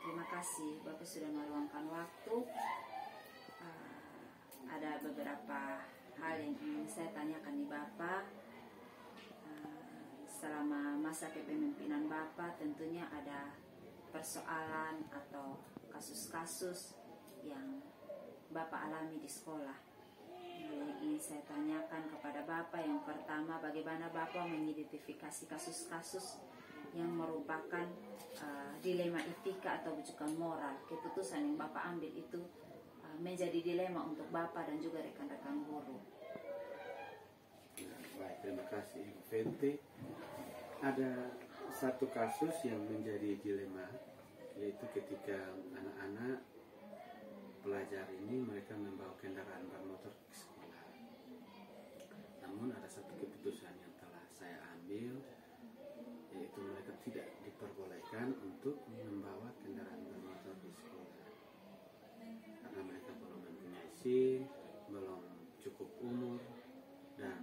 Terima kasih Bapak sudah meluangkan waktu. Ada beberapa hal yang ingin saya tanyakan di Bapak. Selama masa kepemimpinan Bapak tentunya ada persoalan atau kasus-kasus yang Bapak alami di sekolah. Yang ingin saya tanyakan kepada Bapak, yang pertama, bagaimana Bapak mengidentifikasi kasus-kasus yang merupakan dilema etika atau rujukan moral. Keputusan yang Bapak ambil itu menjadi dilema untuk Bapak dan juga rekan-rekan guru. Baik, terima kasih Ibu Fenty. Ada satu kasus yang menjadi dilema, yaitu ketika anak-anak pelajar ini mereka membawa kendaraan bermotor ke sekolah. Namun ada satu keputusan yang telah saya ambil, yaitu mereka tidak diperbolehkan untuk membawa kendaraan bermotor di sekolah. Karena mereka belum mempunyai SIM, belum cukup umur, dan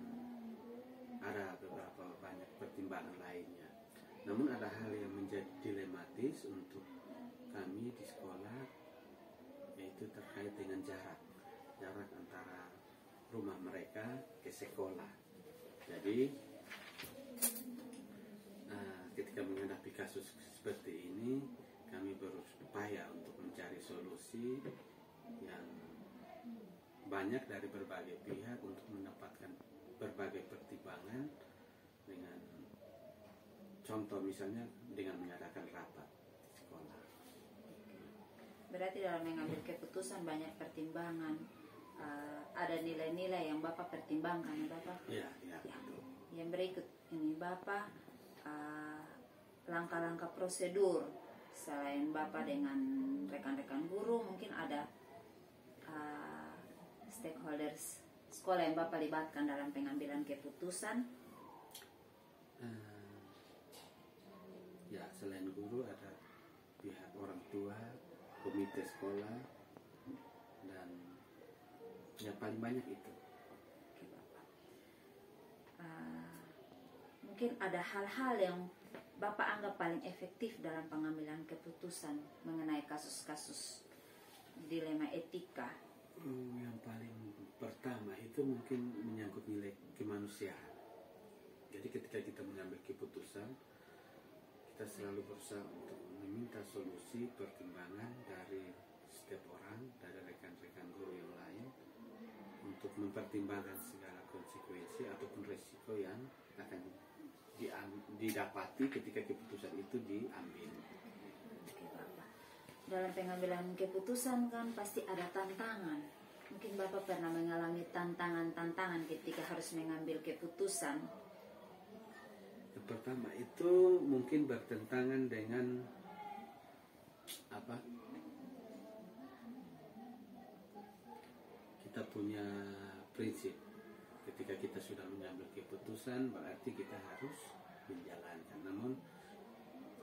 ada beberapa banyak pertimbangan lainnya. Namun ada hal yang menjadi dilematis untuk kami di sekolah, yaitu terkait dengan jarak antara rumah mereka ke sekolah. Jadi ketika menghadapi kasus seperti ini, kami berupaya untuk mencari solusi yang banyak dari berbagai pihak untuk mendapatkan berbagai pertimbangan, dengan contoh misalnya dengan mengadakan rapat di sekolah. Berarti dalam mengambil keputusan banyak pertimbangan, ada nilai-nilai yang Bapak pertimbangkan, Bapak? Ya. Yang berikut ini Bapak, langkah-langkah prosedur selain Bapak dengan rekan-rekan guru, mungkin ada stakeholders sekolah yang Bapak libatkan dalam pengambilan keputusan? Ya, selain guru ada pihak orang tua, komite sekolah, dan yang paling banyak itu. Oke, Bapak. Mungkin ada hal-hal yang Bapak anggap paling efektif dalam pengambilan keputusan mengenai kasus-kasus dilema etika. Yang paling pertama itu mungkin menyangkut nilai kemanusiaan. Jadi ketika kita mengambil keputusan, kita selalu berusaha untuk meminta solusi pertimbangan dari setiap orang, dari rekan-rekan guru yang lain, untuk mempertimbangkan segala konsekuensi ataupun resiko yang akan didapati ketika keputusan itu diambil. Oke, Bapak. Dalam pengambilan keputusan kan pasti ada tantangan. Mungkin Bapak pernah mengalami tantangan ketika harus mengambil keputusan. Yang pertama itu mungkin bertentangan dengan kita punya prinsip. Ketika kita sudah mengambil keputusan, berarti kita harus menjalankan. Namun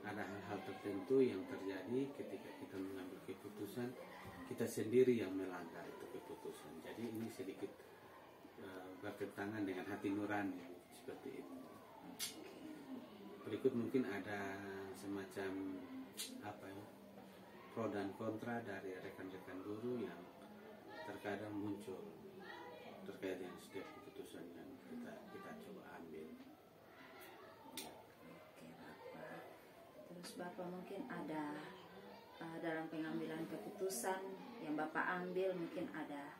ada hal-hal tertentu yang terjadi ketika kita mengambil keputusan, kita sendiri yang melanggar itu keputusan. Jadi ini sedikit bertentangan dengan hati nurani, seperti itu. Berikut mungkin ada semacam pro dan kontra dari rekan-rekan guru yang terkadang muncul terkait dengan setiap keputusan yang kita coba ambil. Oke, Bapak. Terus Bapak mungkin ada dalam pengambilan keputusan yang Bapak ambil, mungkin ada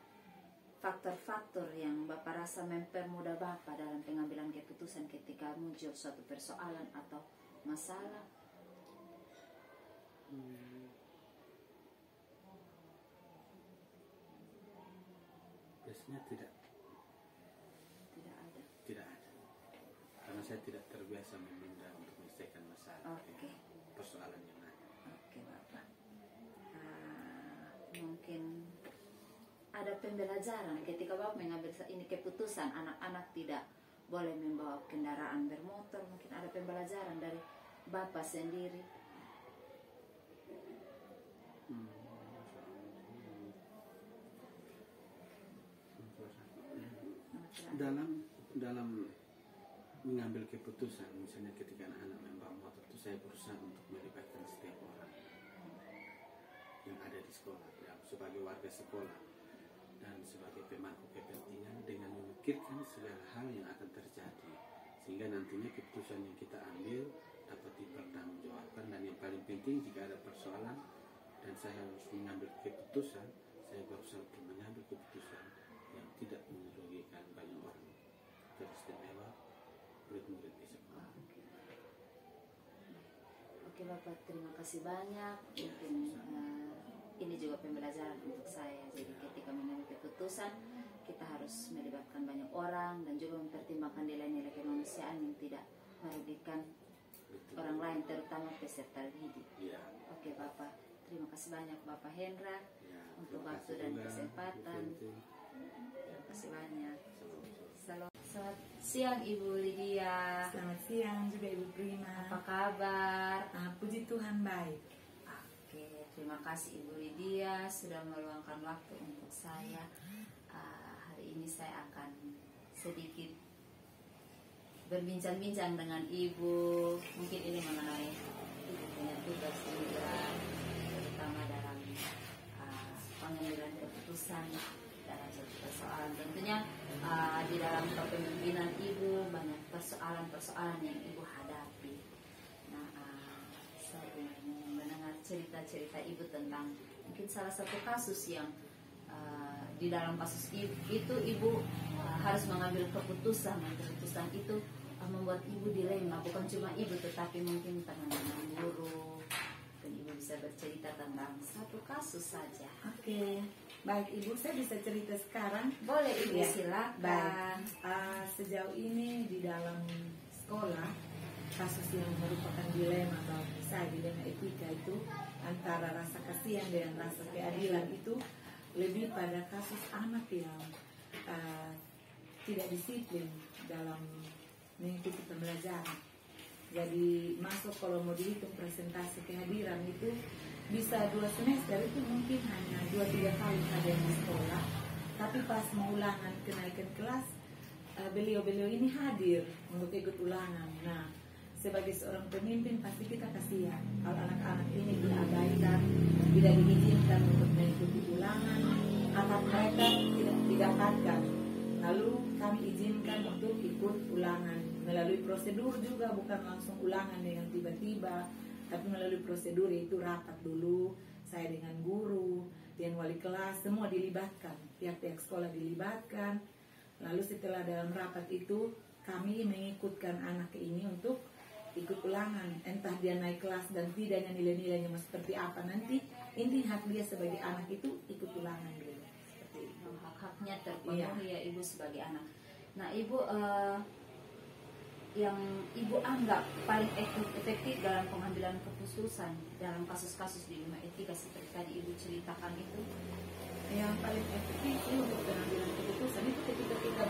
faktor-faktor yang Bapak rasa mempermudah Bapak dalam pengambilan keputusan ketika muncul suatu persoalan atau masalah? Biasanya tidak ada. Karena saya tidak terbiasa menunda untuk menyelesaikan masalah. Oke. Persoalan yang ada. Oke, Bapak. Mungkin ada pembelajaran ketika Bapak mengambil ini keputusan anak-anak tidak boleh membawa kendaraan bermotor. Mungkin ada pembelajaran dari Bapak sendiri. Dalam mengambil keputusan, misalnya ketika anak-anak membawa motor itu, saya berusaha untuk melibatkan setiap orang. keluarga sekolah dan sebagai pemangku kepentingan dengan memikirkan segala hal yang akan terjadi, sehingga nantinya keputusan yang kita ambil dapat dipertanggungjawabkan. Dan yang paling penting, jika ada persoalan dan saya harus mengambil keputusan, saya berusaha untuk mengambil keputusan yang tidak merugikan banyak orang, teristimewa murid-murid di sekolah. Oke Bapak, terima kasih banyak. Mungkin ini juga pembelajaran untuk saya. Jadi ketika mengambil keputusan, kita harus melibatkan banyak orang dan juga mempertimbangkan nilai-nilai kemanusiaan yang tidak merugikan orang lain, terutama peserta didik. Ya. Oke Bapak, terima kasih banyak Bapak Hendra Ya, untuk terima waktu kasih dan juga, kesempatan. Bu Fenty. Terima kasih banyak. Salam. Selamat siang Ibu Lydia. Selamat siang juga Ibu Prima. Apa kabar? Puji Tuhan baik. Oke, terima kasih Ibu Lydia sudah meluangkan waktu untuk saya. Hari ini saya akan sedikit berbincang-bincang dengan Ibu. Mungkin ini mengenai Ibu punya tugas juga, terutama dalam pengambilan keputusan dalam satu persoalan. Tentunya di dalam kepemimpinan Ibu banyak persoalan-persoalan yang Ibu hadapi. Nah, saya ingin mendengar cerita-cerita Ibu tentang mungkin salah satu kasus yang di dalam kasus itu Ibu harus mengambil keputusan. Dan keputusan itu membuat Ibu dilema, bukan cuma Ibu tetapi mungkin teman-teman guru. Dan Ibu bisa bercerita tentang satu kasus saja. Oke, baik Ibu, saya bisa cerita sekarang. Boleh Ibu, Ya, silakan. Sejauh ini di dalam sekolah, kasus yang merupakan dilema atau misalnya dilema etika itu antara rasa kasihan dengan rasa keadilan itu lebih pada kasus anak yang tidak disiplin dalam mengikuti pembelajaran. Jadi masuk kalau mau dihitung presentasi kehadiran itu bisa 2 semester itu mungkin hanya 2-3 kali ada di sekolah, tapi pas mau ulangan kenaikan kelas beliau-beliau ini hadir untuk ikut ulangan. Nah, sebagai seorang pemimpin pasti kita kasihan kalau anak-anak ini diabaikan, tidak diizinkan untuk mengikuti ulangan, anak mereka tidak didapatkan. Lalu kami izinkan untuk ikut ulangan melalui prosedur juga, bukan langsung ulangan dengan tiba-tiba, tapi melalui prosedur, yaitu rapat dulu, saya dengan guru, dengan wali kelas, semua dilibatkan, pihak-pihak sekolah dilibatkan. Lalu setelah dalam rapat itu kami mengikutkan anak ini untuk ikut ulangan, entah dia naik kelas dan tidaknya nilai-nilainya seperti apa, nanti inti hak dia sebagai anak itu ikut ulangan dulu. Seperti itu. Hak-haknya terpenuhi ya Ibu sebagai anak. Nah Ibu, yang Ibu anggap paling efektif dalam pengambilan keputusan dalam kasus-kasus dilema etika seperti tadi Ibu ceritakan itu? Yang paling efektif untuk pengambilan keputusan itu ketika kita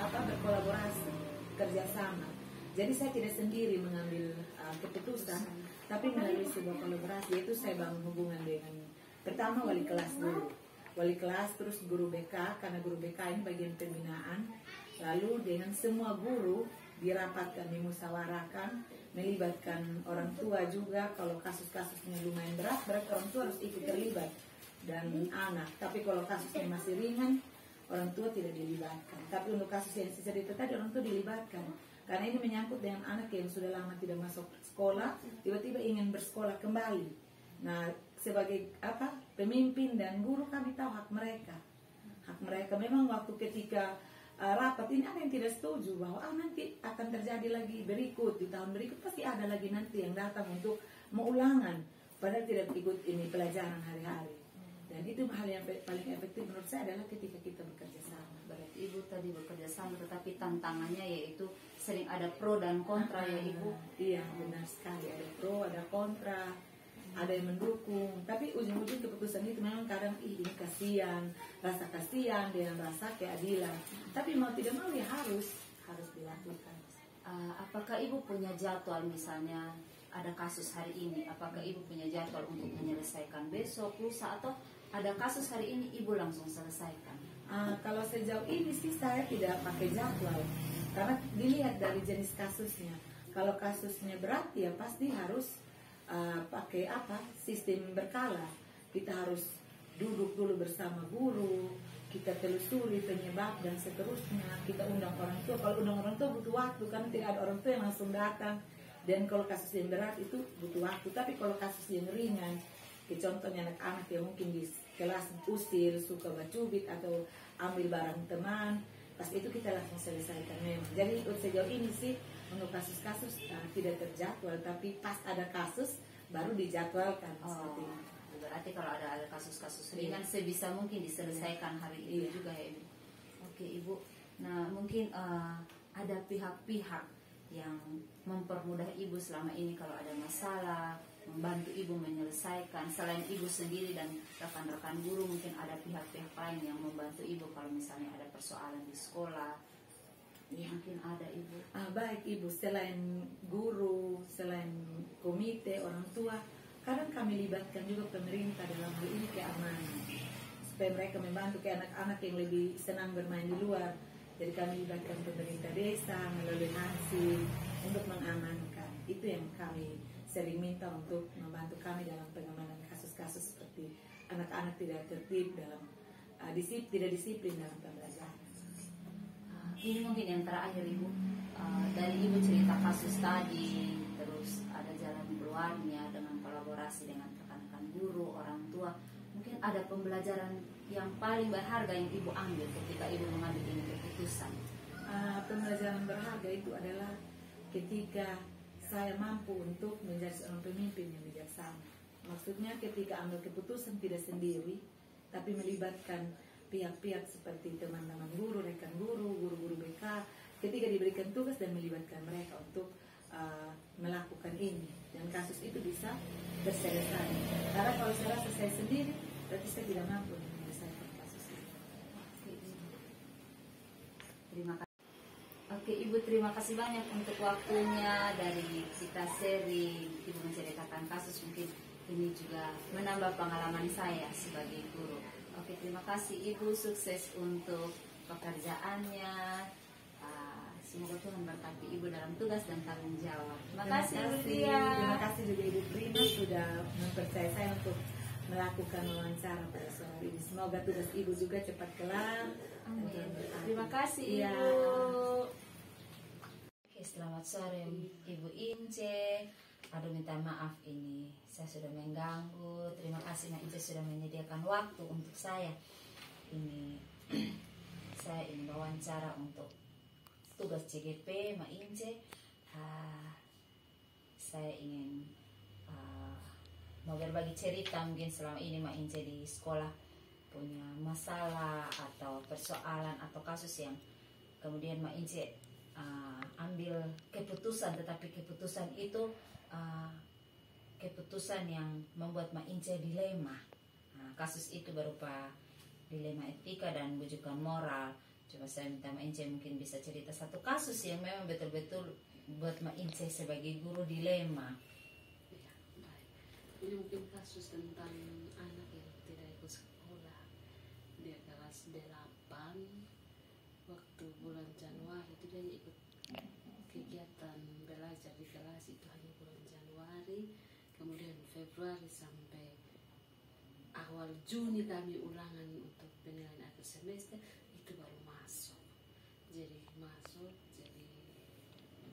berkolaborasi, kerjasama. Jadi saya tidak sendiri mengambil keputusan, tapi melalui sebuah kolaborasi. Yaitu saya bangun hubungan dengan pertama wali kelas dulu, wali kelas, terus guru BK, karena guru BK ini bagian pembinaan. Lalu dengan semua guru dirapatkan, dimusyawarahkan, melibatkan orang tua juga. Kalau kasus-kasusnya lumayan berat, berarti orang tua harus ikut terlibat dan anak. Tapi kalau kasusnya masih ringan, orang tua tidak dilibatkan. Tapi untuk kasus yang saya cerita tadi, orang tua dilibatkan. Karena ini menyangkut dengan anak yang sudah lama tidak masuk sekolah, tiba-tiba ingin bersekolah kembali. Nah, sebagai pemimpin dan guru, kami tahu hak mereka. Hak mereka memang waktu ketika rapat ini ada yang tidak setuju bahwa nanti akan terjadi lagi berikut, di tahun berikut pasti ada lagi nanti yang datang untuk mau ulangan, padahal tidak ikut ini pelajaran hari-hari. Dan itu hal yang paling efektif menurut saya adalah ketika kita bekerja sama. Berarti Ibu tadi bekerja sama, tetapi tantangannya yaitu sering ada pro dan kontra ya Ibu. Iya, benar sekali, ada pro, ada kontra, ada yang mendukung. Tapi ujung-ujung keputusan itu memang kadang ini kasihan, rasa kasihan dengan rasa keadilan. Tapi mau tidak mau ya harus dilakukan. Apakah Ibu punya jadwal, misalnya ada kasus hari ini, apakah Ibu punya jadwal untuk menyelesaikan besok, lusa, atau ada kasus hari ini Ibu langsung selesaikan? Kalau sejauh ini sih saya tidak pakai jadwal, karena dilihat dari jenis kasusnya. Kalau kasusnya berat ya pasti harus pakai sistem berkala. Kita harus duduk dulu bersama guru, kita telusuri penyebab dan seterusnya, kita undang orang tua. Kalau undang orang tua butuh waktu, kan tidak ada orang tua yang langsung datang. Dan kalau kasus yang berat itu butuh waktu. Tapi kalau kasus yang ringan, contohnya anak-anak yang mungkin di kelas usir, suka bacubit atau ambil barang teman, pas itu kita langsung selesaikan memang. Jadi sejauh ini sih untuk kasus-kasus tidak terjadwal, tapi pas ada kasus baru dijadwalkan seperti itu. Berarti kalau ada kasus-kasus ringan sebisa mungkin diselesaikan hari itu juga ya Ibu. Oke Ibu. Nah mungkin ada pihak-pihak yang mempermudah Ibu selama ini kalau ada masalah, membantu Ibu menyelesaikan. Selain Ibu sendiri dan rekan-rekan guru, mungkin ada pihak-pihak lain yang membantu Ibu kalau misalnya ada persoalan di sekolah. Ya. Mungkin ada Ibu. Baik Ibu, selain guru, selain komite, orang tua, kadang kami libatkan juga pemerintah dalam hal ini keamanan, supaya mereka membantu ke anak-anak yang lebih senang bermain di luar. Jadi kami libatkan pemerintah desa melalui hasil untuk mengamankan. Itu yang kami sering minta untuk membantu kami dalam pengamanan kasus-kasus seperti anak-anak tidak tertib dalam tidak disiplin dalam pembelajaran. Ini mungkin yang terakhir Ibu, dari Ibu cerita kasus tadi, terus ada jalan keluarnya dengan kolaborasi dengan rekan-rekan guru, orang tua. Mungkin ada pembelajaran yang paling berharga yang Ibu ambil ketika Ibu mengambil ini keputusan. Pembelajaran berharga itu adalah ketika saya mampu untuk menjadi seorang pemimpin yang bijaksana. Maksudnya ketika ambil keputusan tidak sendiri, tapi melibatkan pihak-pihak seperti teman-teman guru, rekan guru, guru-guru BK, ketika diberikan tugas dan melibatkan mereka untuk melakukan ini, dan kasus itu bisa terselesai. Karena kalau saya rasa saya sendiri, berarti saya tidak mampu menyelesaikan kasus ini. Terima kasih. Oke Ibu, terima kasih banyak untuk waktunya dari kita seri Ibu menceritakan kasus. Mungkin ini juga menambah pengalaman saya sebagai guru. Oke, terima kasih Ibu, sukses untuk pekerjaannya. Semoga Tuhan berkati Ibu dalam tugas dan tanggung jawab. Terima kasih Ibu Tia. Terima kasih juga Ibu Prima sudah mempercayai saya untuk melakukan wawancara pada sore ini. Semoga tugas Ibu juga cepat kelar. Amin. Terima kasih Ibu. Oke, selamat sore Ibu Ince. Aduh, minta maaf ini saya sudah mengganggu. Terima kasih Mak Ince sudah menyediakan waktu untuk saya. Ini saya ingin wawancara untuk tugas CGP Mak Ince. Saya ingin mau berbagi cerita mungkin selama ini Mak Ince di sekolah punya masalah atau persoalan atau kasus yang kemudian Mak Ince ambil keputusan, tetapi keputusan itu keputusan yang membuat Mak Ince dilema. Kasus itu berupa dilema etika dan bujukan moral. Coba saya minta Mak Ince mungkin bisa cerita satu kasus yang memang betul-betul buat Mak Ince sebagai guru dilema. Ya, baik. Ini mungkin kasus tentang anak yang tidak ikut sekolah. Dia kelas 8, waktu bulan Januari itu dia ikut kegiatan belajar di kelas itu hanya bulan Januari, kemudian Februari sampai awal Juni kami ulangan untuk penilaian akhir semester, itu baru masuk. Jadi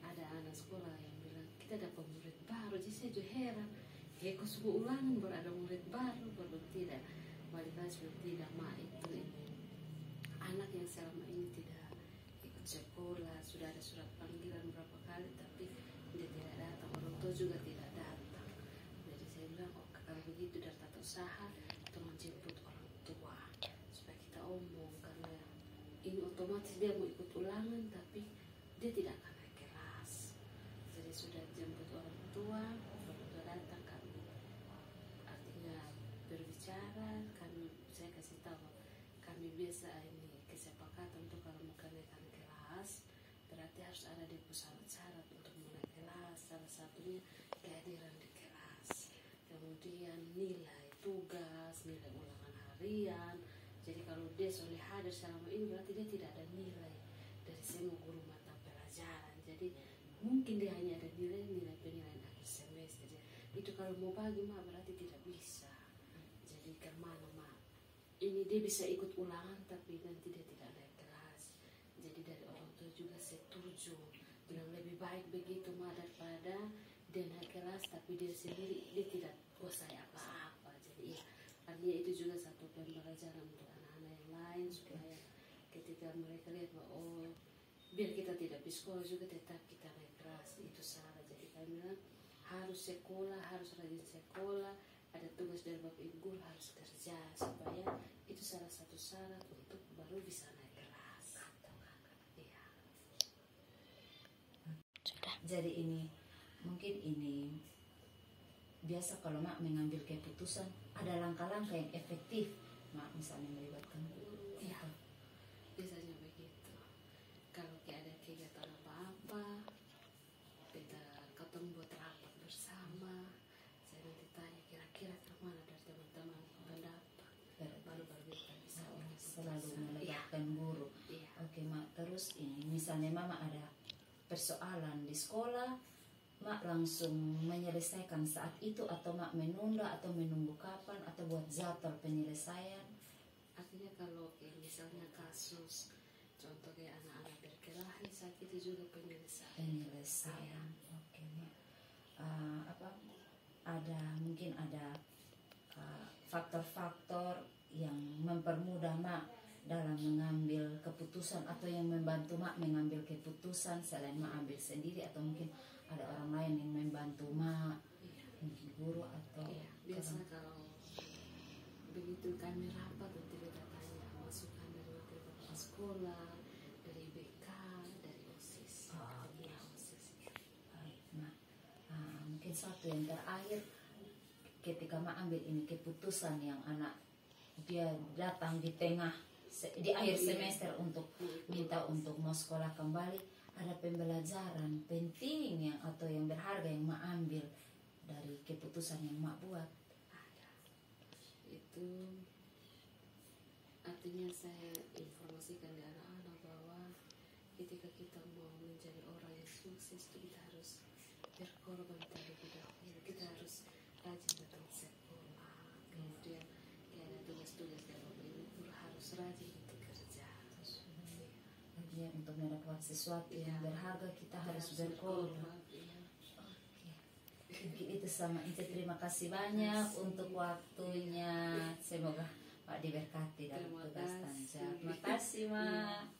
ada anak sekolah yang bilang kita dapat murid baru, jadi saya juga heran, kok semua ulangan baru ada murid baru, baru tidak balik lagi tidak itu ini anak yang selama ini tidak ikut sekolah, sudah ada surat panggilan berapa kali tapi dia tidak datang, orang tua juga tidak datang. Jadi saya bilang, kalau begitu dari tata usaha tolong jemput orang tua supaya kita omong, karena ini otomatis dia mau ikut ulangan tapi dia tidak akan naik kelas. Jadi sudah jemput orang tua datang, kami artinya berbicara, saya kasih tahu kami biasa ini kesepakatan untuk kalau mau kenaikan kelas berarti harus ada di syarat-syarat untuk menaik kelas. Salah satunya kehadiran di kelas, kemudian nilai tugas, nilai ulangan harian. Jadi kalau dia sudah hadir selama ini berarti dia tidak ada nilai dari semua guru mata pelajaran. Jadi mungkin dia hanya ada nilai penilaian akhir semester. Itu kalau mau bagi mah berarti tidak bisa. Jadi kemana mah ini dia bisa ikut ulangan tapi nanti dia tidak naik kelas. Jadi dari orang tua juga setuju bilang lebih baik begitu mah daripada dia naik kelas tapi dia sendiri dia tidak kuasai apa-apa. Jadi ya artinya itu juga satu pembelajaran untuk anak-anak yang lain supaya ketika mereka lihat bahwa oh biar kita tidak di sekolah juga tetap kita naik kelas itu salah. Jadi kami bilang harus sekolah, harus rajin sekolah, ada tugas dari bapak ibu guru harus kerja supaya itu salah satu syarat untuk baru bisa naik kelas. Iya. Jadi ini mungkin ini biasa kalau mak mengambil keputusan ada langkah-langkah yang efektif mak misalnya melibatkan guru. Iya. Biasanya begitu. Kalau ada kegiatan apa-apa, kita ketemu buat rapat bersama. Saya nanti tanya kira-kira kemana dari teman-teman pendapat. Baru-baru kita bisa Selalu melibatkan guru. Iya. Oke mak, terus ini misalnya mama ada persoalan di sekolah, mak langsung menyelesaikan saat itu atau mak menunda atau menunggu kapan atau buat jadwal penyelesaian. Artinya kalau misalnya kasus contoh kayak anak-anak berkelahi saat itu juga penyelesaian. Oke mak. Mungkin ada faktor-faktor yang mempermudah mak dalam mengambil keputusan atau yang membantu mak mengambil keputusan selain mak ambil sendiri atau mungkin ada orang lain yang membantu mak, mungkin guru atau biasa kalau begitu kami rapat nanti kita tanya masukan dari wakil kepala sekolah, dari BK, dari OSIS. OSIS. Baik, mak. Mungkin satu yang terakhir ketika mak ambil ini keputusan yang anak dia datang di akhir semester untuk minta untuk mau sekolah kembali, ada pembelajaran penting yang atau yang berharga yang mak ambil dari keputusan yang mak buat. Ada. Itu artinya saya informasikan di anak-anak bahwa ketika kita mau menjadi orang yang sukses itu kita harus berkorban terlebih dahulu. Kita harus rajin datang sekolah, kemudian ada tugas-tugas dari bapak ibu guru harus rajin untuk kerja. Artinya untuk mendapat sesuatu yang berharga kita harus berkorban. Mungkin itu sama itu. Terima kasih banyak untuk waktunya. Semoga Pak diberkati dalam tugas dan jawab. Terima kasih, Mak.